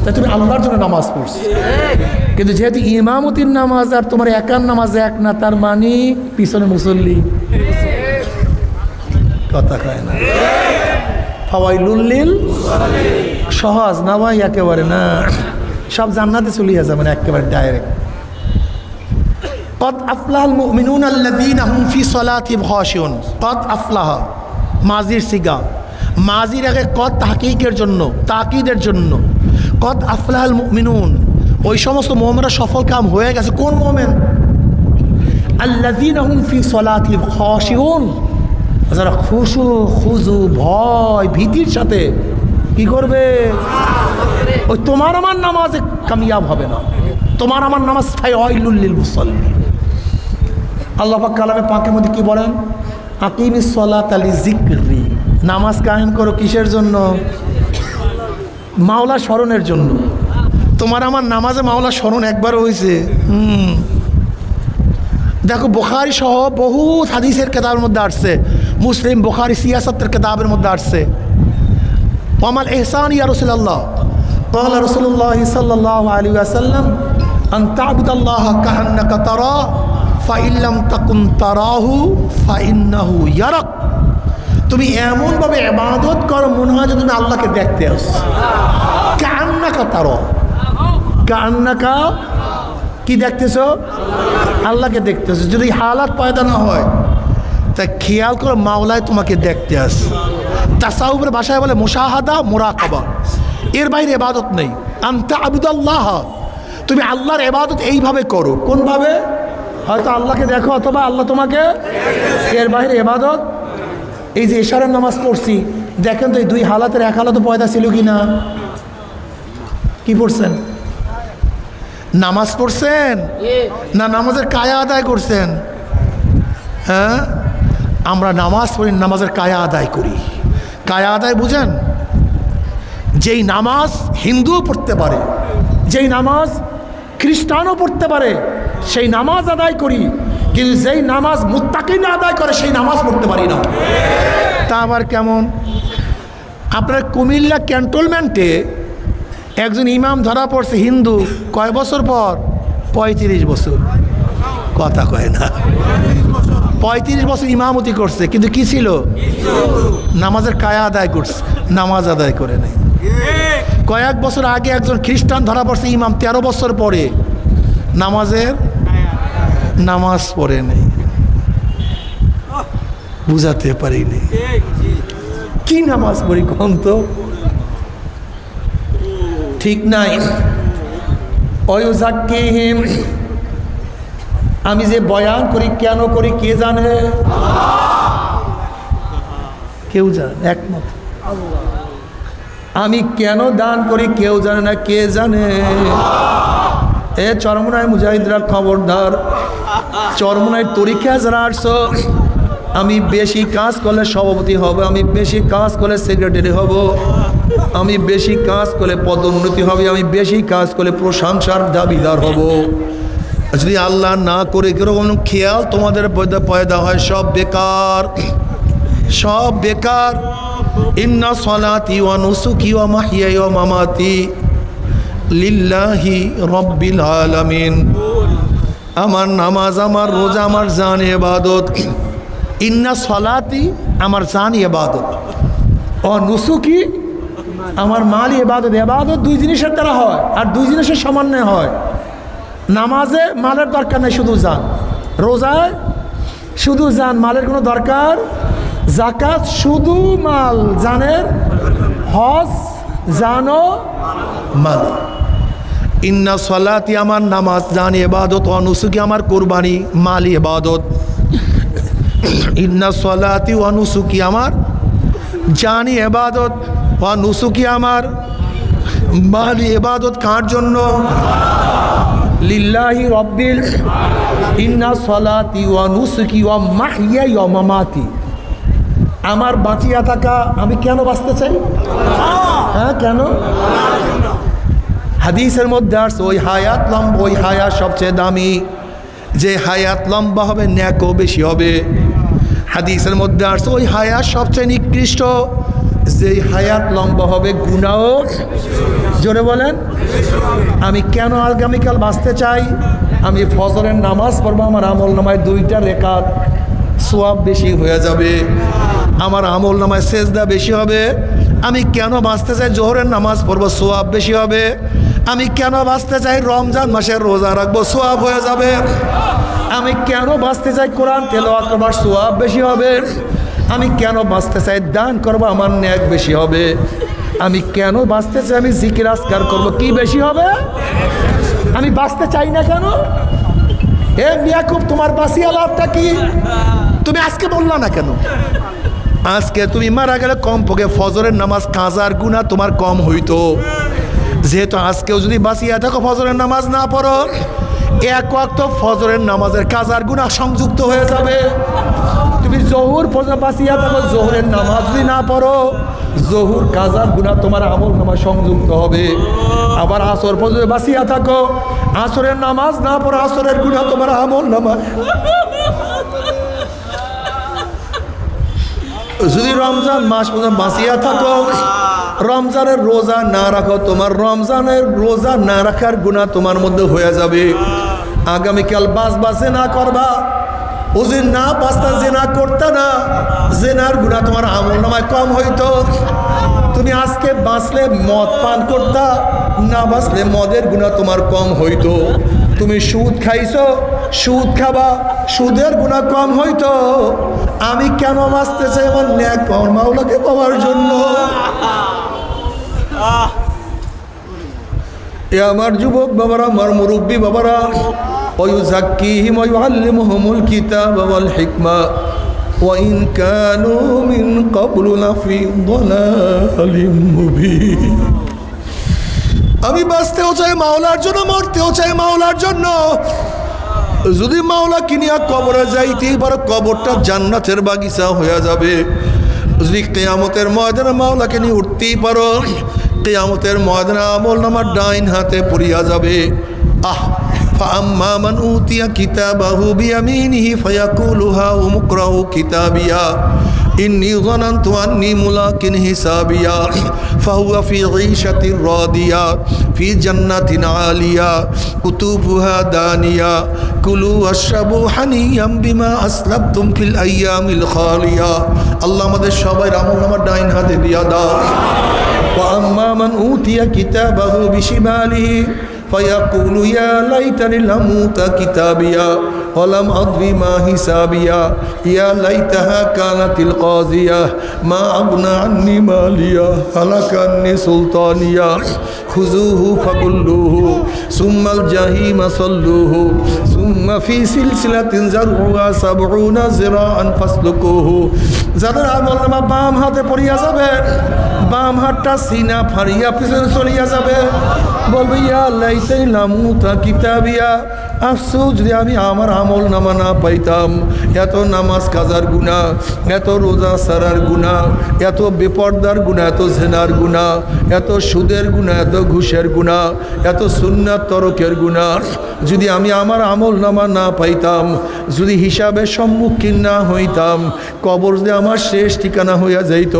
তা তুমি আল্লাহর জন্য নামাজ পড়ছো, কিন্তু যেহেতু ইমামতির নামাজ আর তোমার একার নামাজ এক না, তার মানে পিছনে মুসল্লি। কথা কয় না, ফাওয়াইলুল লিল, সহজ না ভাই, একেবারে না, সব জান্নাতে চলিয়ে যাবেন একেবারে ডাইরেক্ট। কদ আফলাহাল মুমিনুন আল্লাযীনা হুম ফি সালাতিহিম খাশিউন। কদ আফলাহা মাজির সিগা, মাজির আগে কদ তাহকিকের জন্য, তাকিদের জন্য। কদ আফলাহাল মুমিনুন, ওই সমস্ত মুমিনরা সফল কাম হয়ে গেছে। কোন মুমিন? আল্লাযীনা হুম ফি সালাতিহিম খাশিউন, যারা খুশু খুজু ভয় ভীতির সাথে কি করবে? ওই তোমার আমার নামাজে কামিয়াব হবে না, তোমার আমার নামাজ ফাওয়াইলুল লিল মুসাল্লিন। আল্লাহ পাক কালামে পাকের মধ্যে কি বলেন? আকিমিস সালাতা লিযিকরি, নামাজ কায়েম করো কিসের জন্য? মাওলা স্মরণের জন্য। তোমার আমার নামাজে মাওলা স্মরণ একবার হয়েছে? দেখো বুখারী সহ বহু হাদিসের কিতাবের মধ্যে আসছে, মুসলিম, বুখারী, সিয়াসতের কিতাবের মধ্যে আসছে। ওয়ামাল ইহসান ইয়া রাসূলুল্লাহ, قال رسول الله صلى الله عليه وسلم أن تعبد الله كأنك تراه فإن لم تكن تراه فإنه يراك। তুমি এমনভাবে ইবাদত করো মনে হয় যে তুমি আল্লাহকে দেখতে আসছো। কান্নাকা তারা, কান্নাকা কি দেখতেছো? আল্লাহকে দেখতেছো। যদি হালাত পয়দা না হয় তা খেয়াল করো মাওলায় তোমাকে দেখতে আস। তাসাউফের ভাষায় বলে মুশাহাদা, মুরাকাবা, এর বাইরে ইবাদত নেই। আনতা আবুদাল্লাহ, তুমি আল্লাহর ইবাদত এইভাবে করো। কোনভাবে? হয়তো আল্লাহকে দেখো অথবা আল্লাহ তোমাকে, এর বাইরে ইবাদত। এই যে ইশারার নামাজ পড়ছি, দেখেন তো এই দুই হালাতের এক হালাতে পয়দা ছিল কি না? কি পড়ছেন? নামাজ পড়ছেন না নামাজের কায়া আদায় করছেন? হ্যাঁ, আমরা নামাজ পড়ি, নামাজের কায়া আদায় করি। কায়া আদায় বুঝেন? যেই নামাজ হিন্দুও পড়তে পারে, যেই নামাজ খ্রিস্টানও পড়তে পারে, সেই নামাজ আদায় করি। কিন্তু যেই নামাজ মুত্তাকিন আদায় করে সেই নামাজ পড়তে পারি না। তা আবার কেমন? আপনার কুমিল্লা ক্যান্টনমেন্টে একজন ইমাম ধরা পড়ছে হিন্দু, কয় বছর পর? 35 বছর। কথা কয় না, 35 বছর ইমামতি করছে, কিন্তু কি ছিল? নামাজের কায়া আদায় করছে, নামাজ আদায় করে নেই। কয়েক বছর আগে একজন খ্রিস্টান ধরা পড়ছে ইমাম, 13 বছর পরে নামাজ পড়ে নেই। বুঝাতে পারিনি কি নামাজ পড়ি কোন তো ঠিক নাই। অয়ুজাক্কিহিম, আমি যে বয়ান করি কেন করি কে জানে? কেউ জানে? একমাত্র আমি কেন দান করি কেউ জানে না, কে জানে? এ চরমনায় মুজাহিদরা খবরদার, চরমনায় তরিকা যারা আসছো, আমি বেশি কাজ করলে সভাপতি হব, আমি বেশি কাজ করলে সেক্রেটারি হব, আমি বেশি কাজ করলে পদোন্নতি হবে, আমি বেশি কাজ করলে প্রশংসার দাবিদার হব। যদি আল্লাহ না করে কিরকম খেয়াল তোমাদের পয়দা হয়, সব বেকার, সব বেকার। ইন্না সলাতি ওয়া নুসুকি ওয়া মাহইয়াই ওয়া মামাতি লিল্লাহি রাব্বিল আলামিন। আমার নামাজ, আমার রোজা, আমার জান ইবাদত। ইন্না সলাতি, আমার জান ইবাদত, ও নুসুকি, আমার মাল ইবাদত। ইবাদত দুই জিনিসের দ্বারা হয় আর দুই জিনিসের সমন্বয় হয়। নামাজে মালের দরকার নেই, শুধু জান। রোজায় শুধু জান, মালের কোনো দরকার। যাকাত শুধু মাল, জানের। হজ জানো মাল। ইন্না সলাতি, আমার নামাজ, জান ইবাদত, ও নুসুকি, আমার কুরবানি, মাল ইবাদত। ইন্না সলাতি ওয়া নুসুকি, আমার জানি ইবাদত, ওয়া নুসুকি, আমার মালি ইবাদত। কার জন্য? লিল্লাহি রব্বিল ইন্না সলাতি ওয়া নুসুকি ওয়া মাহইয়াই ওয়া মামাতি। আমার বাঁচিয়া থাকা, আমি কেন বাঁচতে চাই? হ্যাঁ, কেন? হাদিসের মধ্যে আসছে ওই হায়াত লম্বা, ওই হায়াত সবচেয়ে দামি। যে হায়াত লম্বা হবে ন্যাকও বেশি হবে। হাদিসের মধ্যে আসছে ওই হায়াত সবচেয়ে নিকৃষ্ট। যে হায়াত লম্বা হবে গুনাহ, জোরে বলেন। আমি কেন আগামীকাল বাঁচতে চাই? আমি ফজরের নামাজ পড়বো, আমার আমল নামায় 2টা রেকাত সওয়াব বেশি হয়ে যাবে, আমার আমল নামায় সেজদা বেশি হবে। আমি কেন বাঁচতে চাই? জোহরের নামাজ পড়বো, সওয়াব বেশি হবে। আমি কেন বাঁচতে চাই? রমজান মাসের রোজা রাখবো, সওয়াব হয়ে যাবে। আমি কেন বাঁচতে চাই? কোরআন তেলাওয়াত করবো, সওয়াব বেশি হবে। আমি কেন বাঁচতে চাই? দান করবো, আমার নেক বেশি হবে। আমি কেন বাঁচতে চাই? আমি জিকির আজকার করবো, কি বেশি হবে? আমি বাঁচতে চাই না কেন? হে মিয়াকুব, তোমার বাঁচিয়া লাভটা কি? তুমি আজকে বললা না কেন? আজকে তুমি মারা গেলে কমপক্ষে ফজরের নামাজ কাজার গুনাহ তোমার কম হইতো। যেহেতু আজকেও যদি বাঁচিয়া থাকো, ফজরের নামাজ না পড়ো, এক ওয়াক্ত ফজরের নামাজের কাজার গুনাহ সংযুক্ত হয়ে যাবে। তুমি জহুর পর্যন্ত বাঁচিয়া থাকো, জোহরের নামাজ যদি না পড়ো, জহুর কাজার গুনাহ তোমার আমল নামা সংযুক্ত হবে। আবার আসর পর্যন্ত বাঁচিয়া থাকো, আসরের নামাজ না পড়ো, আসরের গুনাহ তোমার আমল নামা। যদি রমজান মাস পর্যন্ত বাঁচিয়া থাকো, রমজানের রোজা না রাখো, তোমার রমজানের রোজা না রাখার গুনাহ তোমার মধ্যে হয়ে যাবে। আগামীকাল বাঁচবা, জেনা করবা, ও যে না বাঁচতা জেনা করতে না, জেনার গুনাহ তোমার আমল নামায় কম হইতো। তুমি আজকে বাঁচলে মদ পান করতা, না বাঁচলে মদের গুনাহ তোমার কম হইতো। তুমি সুদ খাইছো, সুদ খাবা, সুদের গুনাহ কম হইতো। আমি কেন বাঁচতে চাই? আমার নেক আমার মাওলাকে পাওয়ার জন্য। এ আমার যুবক বাবারা, আমার মুরব্বী বাবারা, ওয়ায়ুযাক্কিহিম ওয়া ইউআল্লিমুহুমুল কিতাবা ওয়াল হিকমা ওয়া ইন কানু মিন ক্বাবলু লাফি যালালিম মুবিন। আমি বাঁচতেও চাই মাওলার জন্য, মরতেও চাই মাওলার জন্য। যদি মাওলা কিনিয়া কবরে যাইতেই পারো, কবরটা জান্নাতের বাগিচা হয়ে যাবে। যদি কিয়ামতের ময়দানে মাওলাকে নিয়ে উঠতেই পারো, কিয়ামতের ময়দানে আমল নামার ডাইন হাতে পড়িয়া যাবে। فأما من أوتي كتابه بيمينه فيقول هاؤم اقرءوا كتابيه إني ظننت أني ملاق حسابيه فهو في عيشة راضية في جنة عالية قطوفها دانية كلوا واشربوا حنيا بما أسلفتم في الأيام الخالية الله আমাদের সবাই আমল নামার ডাইন হাতে দিয়া দাও। وأما من أوتي كتابه بشماله فيقول يا ليتني لم أوت كتابيا ولم أدر ما حسابيا يا ليتها كانت القاضية ما أغنى عني ماليا هلك عني سلطانيا خذوه فغلوه ثم الجحيم صلوه ثم في سلسلة ذرعها 70 ذراعا فاسلكوه। যাদের আমল নামা বাম হাতে পড়িয়া যাবে, বাম হাতটা সিনা ফাড়িয়া পিছনে চলিয়া যাবে, বলবে ইয়া লাইতানি লাম উতা কিতাবিয়া, আফসোস যদি আমি আমার আমল নামা না পাইতাম। এত নামাজ কাজার গুনাহ, এত রোজা সারার গুনাহ, এত বেপর্দার গুনাহ, এত জেনার গুনাহ, এত সুদের গুনাহ, এত ঘুষের গুনাহ, এত সুন্নাত তরকের গুনাহ, যদি আমি আমার আমল নামা না পাইতাম, যদি হিসাবের সম্মুখীন না হইতাম, কবর যদি আমার শেষ ঠিকানা হইয়া যাইত।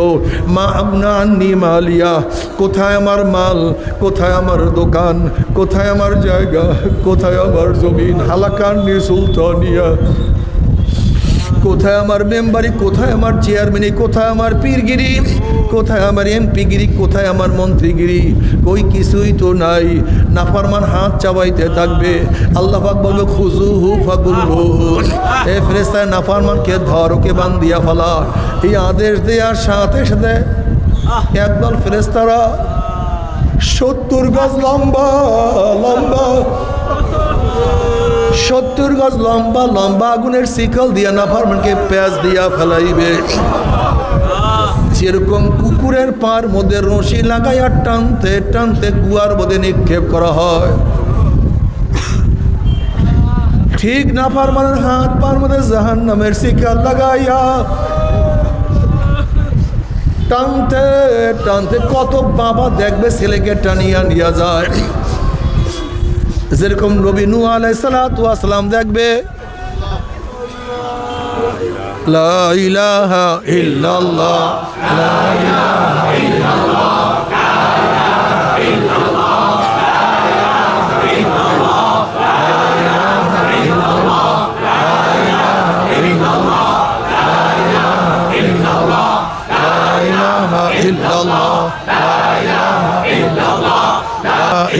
মা আবনা আন্নি মালিয়া, কোথায় আমার মাল, কোথায় আমার দোকান, কোথায় আমার জায়গা, কোথায় আমার জমিন, হালাকান্নি সুলতানিয়া, কোথায় আমার মেম্বারি, কোথায় আমার চেয়ারম্যানি, কোথায় আমার পীরগিরি, কোথায় আমার এমপিগিরি, কোথায় আমার মন্ত্রীগিরি, কই কিছুই তো নাই। নাফরমান হাত চাবাইতে থাকবে, আল্লাহ পাক বলবে খুজুহু ফাগুল্লুহু, এ ফেরেশতা নাফরমানকে ধর, ওকে বান্ধিয়া ফেলা। এই আদেশ দেওয়ার সাথে সাথে একদল ফেরেশতারা 70 গজ লম্বা লম্বা 70 গজ লম্বা লম্বা আগুনের শিকল দিয়া নাফরমানকে পেঁয়াজ দিয়া ফেলাইবে। যেরকম কুকুরের পার মধ্যে রশি লাগাইয়া টানতে টানতে কুয়ার মধ্যে নিক্ষেপ করা হয়, ঠিক নাফরমানের হাত পার মধ্যে জাহান্নামের শিকল লাগাইয়া টানতে টানতে কত বাবা দেখবে ছেলেকে টানিয়া নিয়ে যায়। যেরকম নবী নূহ আলাইহিস সালাতু ওয়াস সালাম দেখবে লা ইলাহা ইল্লাল্লাহ লা ইলাহা ইল্লাল্লাহ لا إله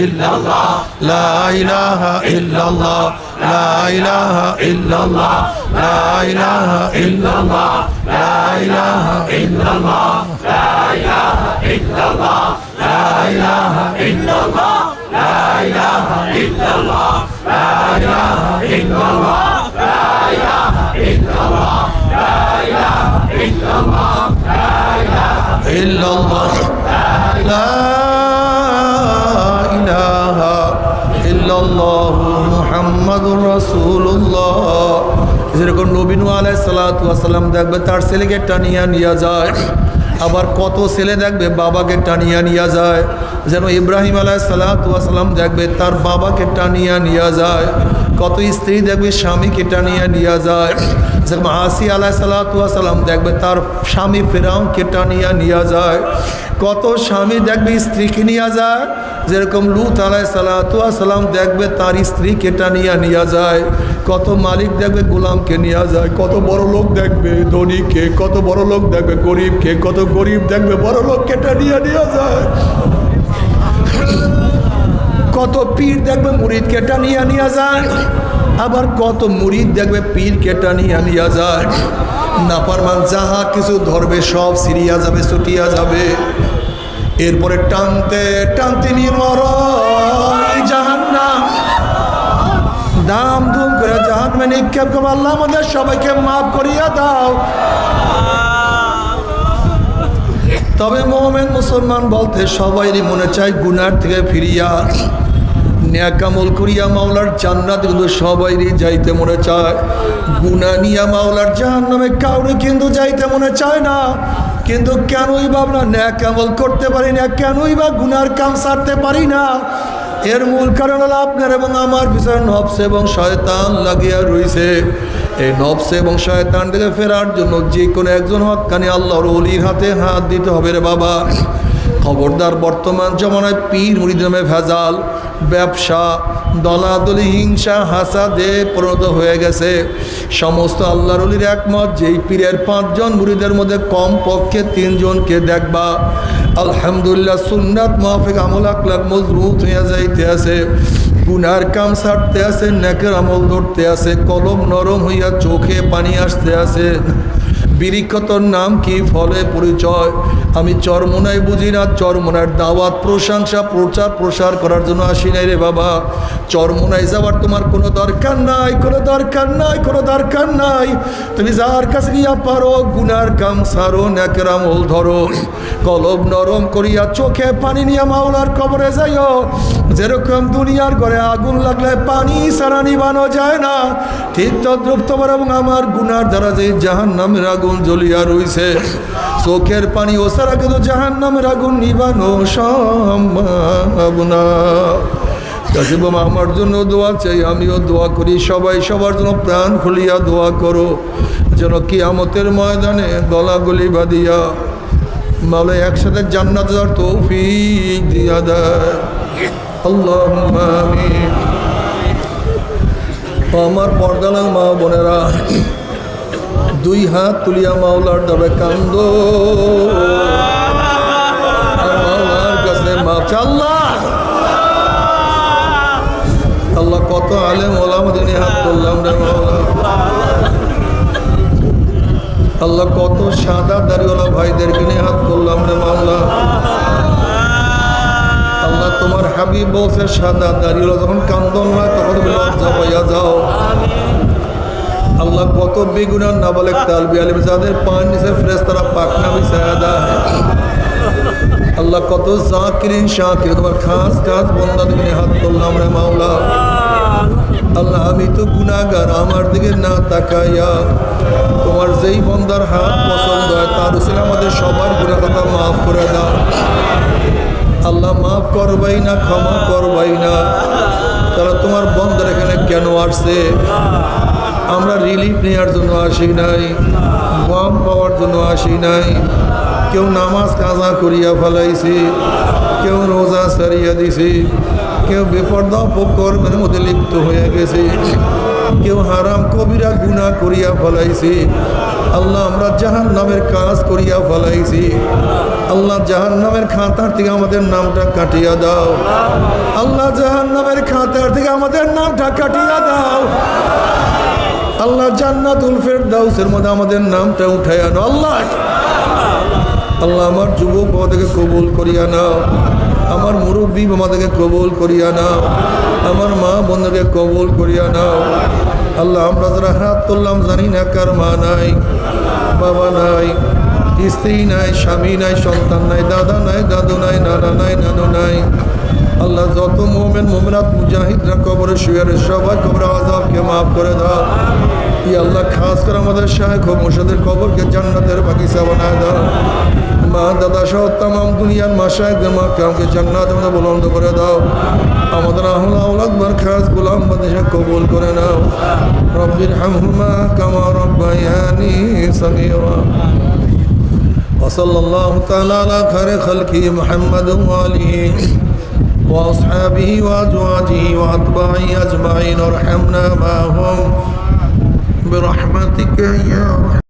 إلا الله لا إله إلا الله لا إله إلا الله لا إله إلا الله لا إله إلا الله لا إله إلا الله لا إله إلا الله لا إله إلا الله لا إله إلا الله لا إله إلا الله لا إله إلا الله لا إله إلا الله محمد رسول الله। যেরকম নবী নূহ আলাইহিস সালাতু ওয়াস সালাম দেখবে তার ছেলেকে টানিয়া নিয়ে যায়, আবার কত ছেলে দেখবে বাবাকে টানিয়া নিয়ে যায়। যেন ইব্রাহিম আলাইহিস সালাতু ওয়াস সালাম দেখবে তার বাবাকে টানিয়া নিয়ে যায়, কত স্ত্রী দেখবে স্বামীকে টানিয়া নিয়ে যায়। যেরকম আসি আলাইহিস সালাতু ওয়াস সালাম দেখবে তার স্বামী ফিরআউনকে টানিয়া নিয়ে যায়, কত স্বামী দেখবে স্ত্রীকে নিয়ে যায়। যেরকম লূত আলাইহিস সালাতু ওয়াস সালাম দেখবে তার স্ত্রীকে টানিয়া নিয়ে যায়, কত মালিক দেখবে গোলামকে নিয়ে যায়, কত বড় লোক দেখবে ধনীকে, কত বড় লোক দেখবে গরিবকে, কত গরিব দেখবে বড় লোককে টানিয়া নিয়ে যায়। কত পীর দেখবে মুরিদকে টানিয়া নিয়ে যায়, আবার কত মুরিদ দেখবে পীরকে টানিয়া নিয়ে যায়। নাফরমান যাহা কিছু ধরবে সব সিরিয়া যাবে, ছুটিয়া যাবে। এরপরে টানতে টানতে নিয়ে জাহান্নাম দাম ধুম করে জাহান্নামে নিক্ষেপ করবে। আল্লাহ আমাদের সবাইকে মাফ করিয়া দাও। তবে মুমিন মুসলমান বলতে সবাইরই মনে চায় গুনার থেকে ফিরিয়া নেক আমল করিয়া মাওলার জান্নাত, কিন্তু সবাইরই যাইতে মনে চায়। গুনাহ নিয়া মাওলার জাহান্নামে কাউরে কিন্তু যাইতে মনে চায় না। কিন্তু কেনই বা আমরা নেক আমল করতে পারি না, কেনই বা গুনার কাম ছাড়তে পারি না? এর মূল কারণ হলো আপনার এবং আমার পিছনে নফস এবং শয়তান লাগিয়া রয়েছে। এই নফস এবং শয়তান থেকে ফেরার জন্য যে কোনো একজন হক্কানি আল্লাহর ওলির হাতে হাত দিতে হবে রে বাবা। খবরদার, বর্তমান জমানায় পীর মুরিদ নামে ভেজাল, ব্যবসা, দলাদলি, হিংসা, হাসাদে পরিণত হয়ে গেছে। সমস্ত আল্লাহর ওলির একমত যেই পীরের 5 জন মুরিদের মধ্যে কম পক্ষে 3 জনকে দেখবা আলহামদুলিল্লাহ সুন্নাত মাফিক আমল আকলাক মজবুত হয়ে যাইতে আছে, গুনার কাম ছাড়তে আছে, নেকের আমল ধরতে আছে, কলম নরম হইয়া চোখে পানি আসতে আছে। বিরিক্ষতর নাম কি, ফলে পরিচয়। আমি চরমোনায় বুঝি না, চরমোনার দাওয়াত প্রশংসা প্রচার প্রসার করার জন্য আসি নাই রে বাবা। চরমোনায় যাওয়ার তোমার কোনো দরকার নাই, কোনো দরকার নাই, কোনো দরকার নাই। তুমি যার কাছে গিয়া পারো গুনার কাম সারো, নেকের আমল ধরো, কলব নরম করিয়া চোখে পানি নিয়ে মাওলার কবরে যাইও। যেরকম দুনিয়ার ঘরে আগুন লাগলে পানি ছাড়া নিবানো যায় না, ঠিক তদ্রুপ তোমার এবং আমার গুনার দ্বারা যে জাহান্নামের আগুন জ্বলিয়া রইছে, চোখের পানি ও ছাড়া কিন্তু জাহান্নামের আগুন নিবানো সম্ভব না। কাজে বাবা, আমার জন্য দোয়া চাই, আমিও দোয়া করি, সবাই সবার জন্য প্রাণ খুলিয়া দোয়া করো, যেন কিয়ামতের ময়দানে গলাগলি বাঁধিয়া মাওলা একসাথে জান্নাত যাওয়ার তৌফিক দিয়া দেয়। আল্লাহুম্মা আমিন। আমার পর্দালাল মা বোনেরা, 2 হাত তুলিয়া মাওলার দরবারে কান্দো, আর মাওলার কাছে মাপ চাও। আল্লাহ কত আলেম ওলামাদের নিয়ে হাত তুললাম রে মাওলা। আল্লাহ কত সাদা দাড়িওয়ালা ভাইদেরকে নিয়ে হাত তুললাম রে মাওলা। আল্লাহ তোমার হাবিব বলছে সাদা দাড়িওয়ালা যখন কান্দন হয় তখন তুমি লজ্জা পাইয়া যাও। আল্লাহ কত বেগুনার নাবালেক তালবি আলিম যাদের পান নিচে ফেরেশতারা পাখনা বিছায়া দেয়। আল্লাহ কত জাকিরিন শাকির তোমার খাস খাস বন্দাদের নিয়ে হাত তুললাম রে মাওলা। আল্লাহ আমি তো গুনাহগার, আমার দিকে না তাকাইয়া তোমার যেই বন্দার হাত পছন্দ হয় তার উসিলে আমাদের সবার গুনাহ খাতা মাফ করে দাও। আল্লাহ মাফ করবাই না, ক্ষমা করবাই না। তারা তোমার বন্দার এখানে কেন আসছে? আমরা রিলিফ নেওয়ার জন্য আসি নাই, গম পাওয়ার জন্য আসি নাই। কেউ নামাজ কাজা করিয়া ফেলাইছে, কেউ রোজা সারিয়া দিছে, কেউ বেপর্দা অপকর্মের মধ্যে লিপ্ত হয়ে গেছে, কেউ হারাম কবিরা গুনাহ করিয়া ফেলাইছে। আল্লাহ আমরা জাহান্নামের কাজ করিয়া ফেলাইছি। আল্লাহ জাহান্নামের খাতার থেকে আমাদের নামটা কাটিয়া দাও। আল্লাহ জাহান্নামের খাতার থেকে আমাদের নামটা কাটিয়া দাও। আল্লাহ জান্নাতুল ফেরদাউসের মধ্যে আমাদের নামটা উঠাইয়া নাও। আল্লাহ আল্লাহ আমার যুবক বাবাদেরকে কবুল করিয়া নাও, আমার মুরব্বী বাবাদেরকে কবুল করিয়া নাও, আমার মা বোনদেরকে কবুল করিয়া নাও। আল্লাহ আমরা যারা হাত তুললাম জানি না কার মা নাই, বাবা নাই, স্ত্রী নাই, স্বামী নাই, সন্তান নাই, দাদা নাই, দাদু নাই, নানা নাই, নানু নাই। আল্লাহ যত মোমেন মোমেনাত মুজাহিদরা কবরে শুয়ে সবাই কবরে আযাবকে মাফ করে দাও। ই আল্লাহ খাস করে আমাদের শায়েখ ও মুর্শিদের কবরকে জান্নাতের বাগিচা বানায় দাও। মা দাদা সহ তামাম দুনিয়ার মাশায়েখদের মাকামকে জান্নাতের মধ্যে বুলন্দ করে দাও। আমাদের আহলে আওলাদ মারখাজ গোলাম বাদশা কবুল করে নাও। রব্বির হামহুমা কামা রব্বায়ানি সগীরা। وصلى الله تعالى على خير خلقه محمد وآله وأصحابه وأزواجه وأتباعه أجمعين وارحمنا معهم برحمتك يا